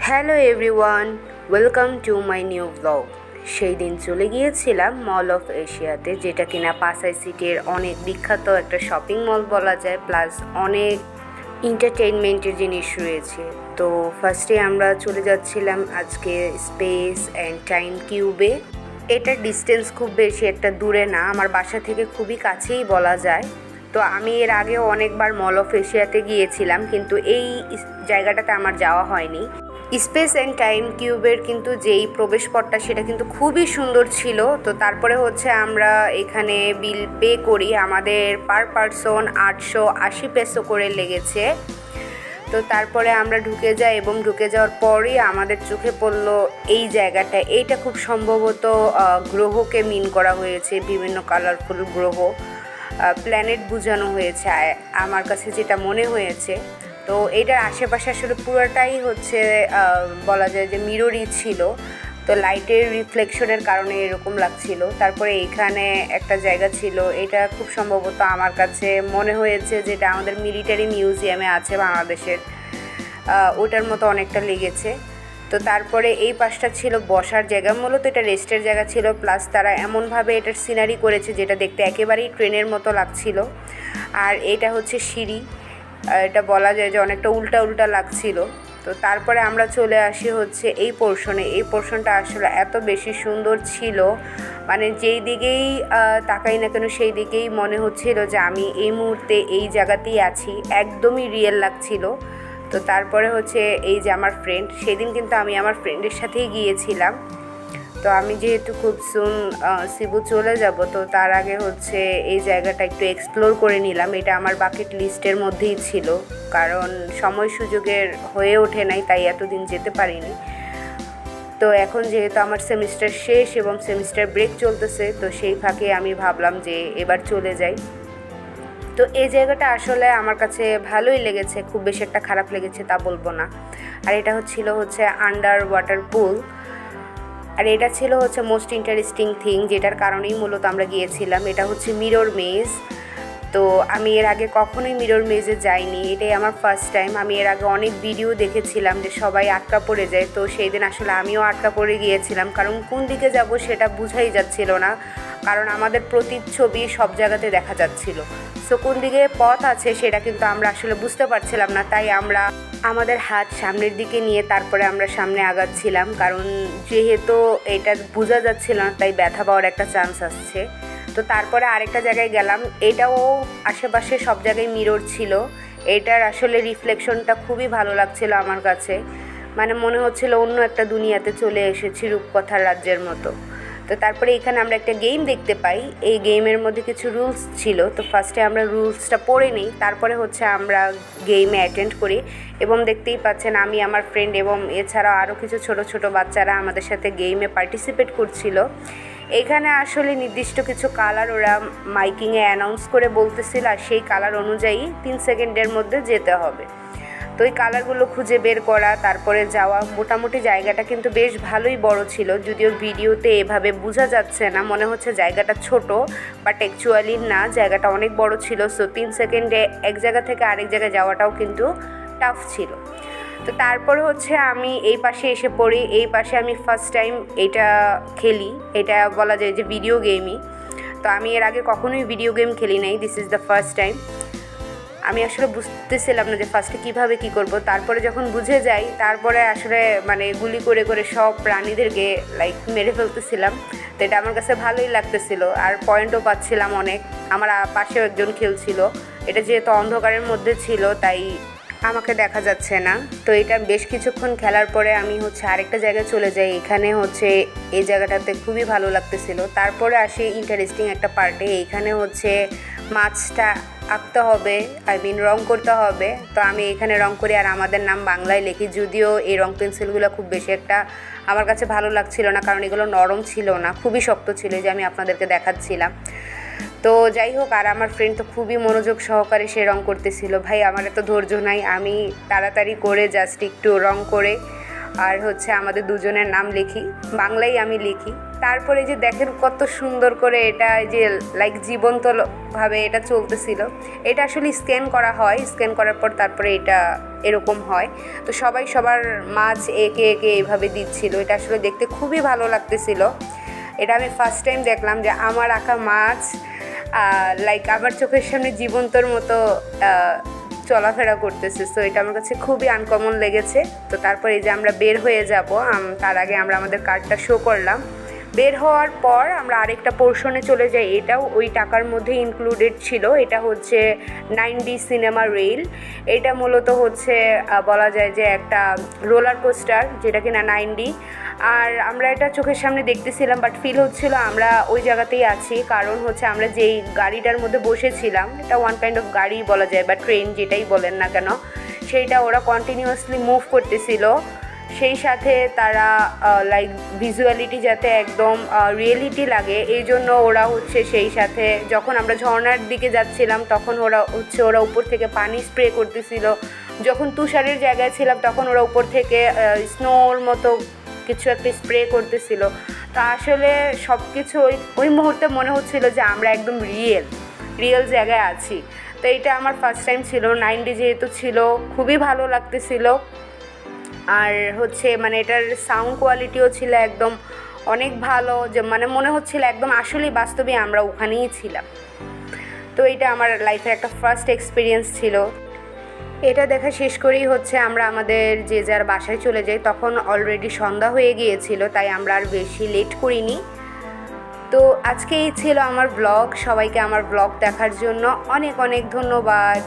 Hello everyone, welcome to my new blog. সেই দিন চলে গিয়েছিলাম মল অফ এশিয়াতে, যেটা কিনা পাসাই সিটির অনেক বিখ্যাত একটা শপিং মল বলা যায়, প্লাস অনেক এন্টারটেইনমেন্টের জিনিস রয়েছে। তো ফার্স্টে আমরা চলে যাচ্ছিলাম আজকে স্পেস অ্যান্ড টাইম কিউবে। এটার ডিস্টেন্স খুব বেশি একটা দূরে না, আমার বাসা থেকে খুবই কাছেই বলা যায়। তো আমি এর আগেও অনেকবার মল অফ এশিয়াতে গিয়েছিলাম, কিন্তু এই জায়গাটাতে আমার যাওয়া হয়নি। স্পেস অ্যান্ড টাইম কিউবের কিন্তু যেই প্রবেশপথটা সেটা কিন্তু খুবই সুন্দর ছিল। তো তারপরে হচ্ছে আমরা এখানে বিল পে করি, আমাদের পার পারসন 880 পেসো করে লেগেছে। তো তারপরে আমরা ঢুকে যাই এবং ঢুকে যাওয়ার পরই আমাদের চোখে পড়লো এই জায়গাটা। এইটা খুব সম্ভবত গ্রহকে মিন করা হয়েছে, বিভিন্ন কালারফুল গ্রহ, প্ল্যানেট বোঝানো হয়েছে আমার কাছে যেটা মনে হয়েছে। তো এটার আশেপাশে আসলে পুরোটাই হচ্ছে বলা যায় যে মিররই ছিল, তো লাইটের রিফ্লেকশনের কারণে এরকম লাগছিল। তারপরে এখানে একটা জায়গা ছিল, এটা খুব সম্ভবত আমার কাছে মনে হয়েছে যেটা আমাদের মিলিটারি মিউজিয়ামে আছে বাংলাদেশের, ওটার মতো অনেকটা লেগেছে। তো তারপরে এই পাশটা ছিল বসার জায়গা, মূলত এটা রেস্টের জায়গা ছিল, প্লাস তারা এমনভাবে এটার সিনারি করেছে যেটা দেখতে একেবারেই ট্রেনের মতো লাগছিল। আর এটা হচ্ছে সিঁড়ি, এটা বলা যায় যে অনেকটা উল্টা উল্টা লাগছিল। তো তারপরে আমরা চলে আসি হচ্ছে এই পোর্শনে। এই পোর্শনটা আসলে এত বেশি সুন্দর ছিল, মানে যেই দিকেই তাকাই না কেন সেই দিকেই মনে হচ্ছিল যে আমি এই মুহূর্তে এই জায়গাতেই আছি, একদমই রিয়েল লাগছিল। তো তারপরে হচ্ছে এই যে আমার ফ্রেন্ড, সেদিন কিন্তু আমি আমার ফ্রেন্ডের সাথেই গিয়েছিলাম। তো আমি যেহেতু খুব সুন সিবু চলে যাব, তো তার আগে হচ্ছে এই জায়গাটা একটু এক্সপ্লোর করে নিলাম। এটা আমার বাকেট লিস্টের মধ্যেই ছিল, কারণ সময় সুযোগের হয়ে ওঠে নাই, তাই এতদিন যেতে পারিনি। তো এখন যেহেতু আমার সেমিস্টার শেষ এবং সেমিস্টার ব্রেক চলতেছে, তো সেই ফাঁকে আমি ভাবলাম যে এবার চলে যাই। তো এই জায়গাটা আসলে আমার কাছে ভালোই লেগেছে, খুব বেশি একটা খারাপ লেগেছে তা বলবো না। আর এটা হচ্ছে আন্ডার ওয়াটার পুল, আর এটা ছিল হচ্ছে মোস্ট ইন্টারেস্টিং থিং, যেটার কারণেই মূলত আমরা গিয়েছিলাম। এটা হচ্ছে মিরর মেজ। তো আমি এর আগে কখনোই মিরর মেজে যাইনি, এটাই আমার ফার্স্ট টাইম। আমি এর আগে অনেক ভিডিও দেখেছিলাম যে সবাই আটকা পড়ে যায়, তো সেই দিন আসলে আমিও আটকা পড়ে গিয়েছিলাম, কারণ কোন দিকে যাব সেটা বুঝাই যাচ্ছিল না, কারণ আমাদের প্রতিচ্ছবি সব জায়গাতে দেখা যাচ্ছিল। সো কোন দিকে পথ আছে সেটা কিন্তু আমরা আসলে বুঝতে পারছিলাম না, তাই আমরা আমাদের হাত সামনের দিকে নিয়ে তারপরে আমরা সামনে আগাচ্ছিলাম, কারণ যেহেতু এটা বোঝা যাচ্ছিল না তাই ব্যথা পাওয়ার একটা চান্স আসছে। তো তারপরে আরেকটা জায়গায় গেলাম, এটাও আশেপাশে সব জায়গায় মিরর ছিল। এটার আসলে রিফ্লেকশনটা খুবই ভালো লাগছিল আমার কাছে, মানে মনে হচ্ছিল অন্য একটা দুনিয়াতে চলে এসেছি, রূপকথার রাজ্যের মতো। তো তারপরে এখানে আমরা একটা গেম দেখতে পাই, এই গেমের মধ্যে কিছু রুলস ছিল। তো ফার্স্টে আমরা রুলসটা পড়ে নিই, তারপরে হচ্ছে আমরা গেমে অ্যাটেন্ড করি। এবং দেখতেই পাচ্ছেন আমি, আমার ফ্রেন্ড এবং এছাড়াও আরও কিছু ছোট ছোট বাচ্চারা আমাদের সাথে গেমে পার্টিসিপেট করছিল। এখানে আসলে নির্দিষ্ট কিছু কালার ওরা মাইকিংয়ে অ্যানাউন্স করে বলতেছিল, আর সেই কালার অনুযায়ী 3 সেকেন্ডের মধ্যে যেতে হবে। তো ওই কালারগুলো খুঁজে বের করা, তারপরে যাওয়া। মোটামুটি জায়গাটা কিন্তু বেশ ভালোই বড় ছিল, যদিও ভিডিওতে এভাবে বোঝা যাচ্ছে না, মনে হচ্ছে জায়গাটা ছোট, বাট অ্যাকচুয়ালি না, জায়গাটা অনেক বড় ছিল। সো 3 সেকেন্ডে এক জায়গা থেকে আরেক জায়গায় যাওয়াটাও কিন্তু টাফ ছিল। তো তারপর হচ্ছে আমি এই পাশে এসে পড়ি। এই পাশে আমি ফার্স্ট টাইম এটা খেলি, এটা বলা যায় যে ভিডিও গেমই। তো আমি এর আগে কখনোই ভিডিও গেম খেলি নাই, this is the first time. আমি আসলে বুঝতেছিলাম না যে ফার্স্টে কীভাবে কী করব। তারপরে যখন বুঝে যাই, তারপরে আসলে মানে গুলি করে করে সব প্রাণীদেরকে লাইক মেরে ফেলতেছিলাম। তো এটা আমার কাছে ভালোই লাগতেছিল, আর পয়েন্টও পাচ্ছিলাম অনেক। আমার পাশেও একজন খেলছিল, এটা যেহেতু অন্ধকারের মধ্যে ছিল তাই আমাকে দেখা যাচ্ছে না। তো এটা বেশ কিছুক্ষণ খেলার পরে আমি হচ্ছে আরেকটা জায়গায় চলে যাই। এখানে হচ্ছে এই জায়গাটাতে খুবই ভালো লাগতেছিল। তারপরে আসি ইন্টারেস্টিং একটা পার্টে, এইখানে হচ্ছে মাছটা আঁকতে হবে, রং করতে হবে। তো আমি এখানে রং করি আর আমাদের নাম বাংলায় লিখি, যদিও এই রং পেন্সিলগুলো খুব বেশি একটা আমার কাছে ভালো লাগছিল না, কারণ এগুলো নরম ছিল না, খুবই শক্ত ছিল, যে আমি আপনাদেরকে দেখাচ্ছিলাম। তো যাই হোক, আর আমার ফ্রেন্ড তো খুবই মনোযোগ সহকারে সে রং করতেছিল। ভাই আমার এত ধৈর্য নাই, আমি তাড়াতাড়ি করে জাস্ট একটু রং করে আর হচ্ছে আমাদের দুজনের নাম লিখি, বাংলায় আমি লিখি। তারপরে যে দেখেন কত সুন্দর করে এটা যে লাইক জীবন্তভাবে এটা চলতেছিল। এটা আসলে স্ক্যান করা হয়, স্ক্যান করার পর তারপরে এটা এরকম হয়। তো সবাই সবার মাছ এঁকে এঁকে এইভাবে দিচ্ছিল। এটা আসলে দেখতে খুবই ভালো লাগতেছিল। এটা আমি ফার্স্ট টাইম দেখলাম যে আমার আঁকা মাছ লাইক আমার চোখের সামনে জীবন্তর মতো চলাফেরা করতেছে। সো এটা আমার কাছে খুবই আনকমন লেগেছে। তো তারপরে এই যে আমরা বের হয়ে যাব, তার আগে আমরা আমাদের কার্ডটা শো করলাম। বের হওয়ার পর আমরা আরেকটা পোর্শনে চলে যাই, এটাও ওই টাকার মধ্যে ইনক্লুডেড ছিল। এটা হচ্ছে 9D সিনেমা রেল। এটা মূলত হচ্ছে বলা যায় যে একটা রোলার কোস্টার, যেটা কিনা 9D। আর আমরা এটা চোখের সামনে দেখতেছিলাম, বাট ফিল হচ্ছিল আমরা ওই জায়গাতেই আছি। কারণ হচ্ছে আমরা যেই গাড়িটার মধ্যে বসেছিলাম, এটা ওয়ান কাইন্ড অফ গাড়ি বলা যায় বা ট্রেন, যেটাই বলেন না কেন, সেইটা ওরা কন্টিনিউয়াসলি মুভ করতেছিল। সেই সাথে তারা লাইক ভিজুয়ালিটি যাতে একদম রিয়েলিটি লাগে, এই জন্য ওরা হচ্ছে সেই সাথে যখন আমরা ঝর্ণার দিকে যাচ্ছিলাম তখন ওরা উপর থেকে পানি স্প্রে করতেছিল। যখন তুষারের জায়গায় ছিলাম তখন ওরা উপর থেকে স্নোর মতো কিছু একটা স্প্রে করতেছিল। তো আসলে সব কিছু ওই মুহূর্তে মনে হচ্ছিল যে আমরা একদম রিয়েল জায়গায় আছি। তো এটা আমার ফার্স্ট টাইম ছিল। 9D যেহেতু ছিল, খুবই ভালো লাগতেছিল। আর হচ্ছে মানে এটার সাউন্ড কোয়ালিটিও ছিল একদম অনেক ভালো, যে মানে মনে হচ্ছিল একদম আসলেই বাস্তবে আমরা ওখানেই ছিলাম। তো এটা আমার লাইফের একটা ফার্স্ট এক্সপিরিয়েন্স ছিল। এটা দেখা শেষ করেই হচ্ছে আমরা আমাদের যে যার বাসায় চলে যাই। তখন অলরেডি সন্ধ্যা হয়ে গিয়েছিল, তাই আমরা আর বেশি লেট করিনি। তো আজকে এই ছিল আমার ব্লগ। সবাইকে আমার ব্লগ দেখার জন্য অনেক অনেক ধন্যবাদ।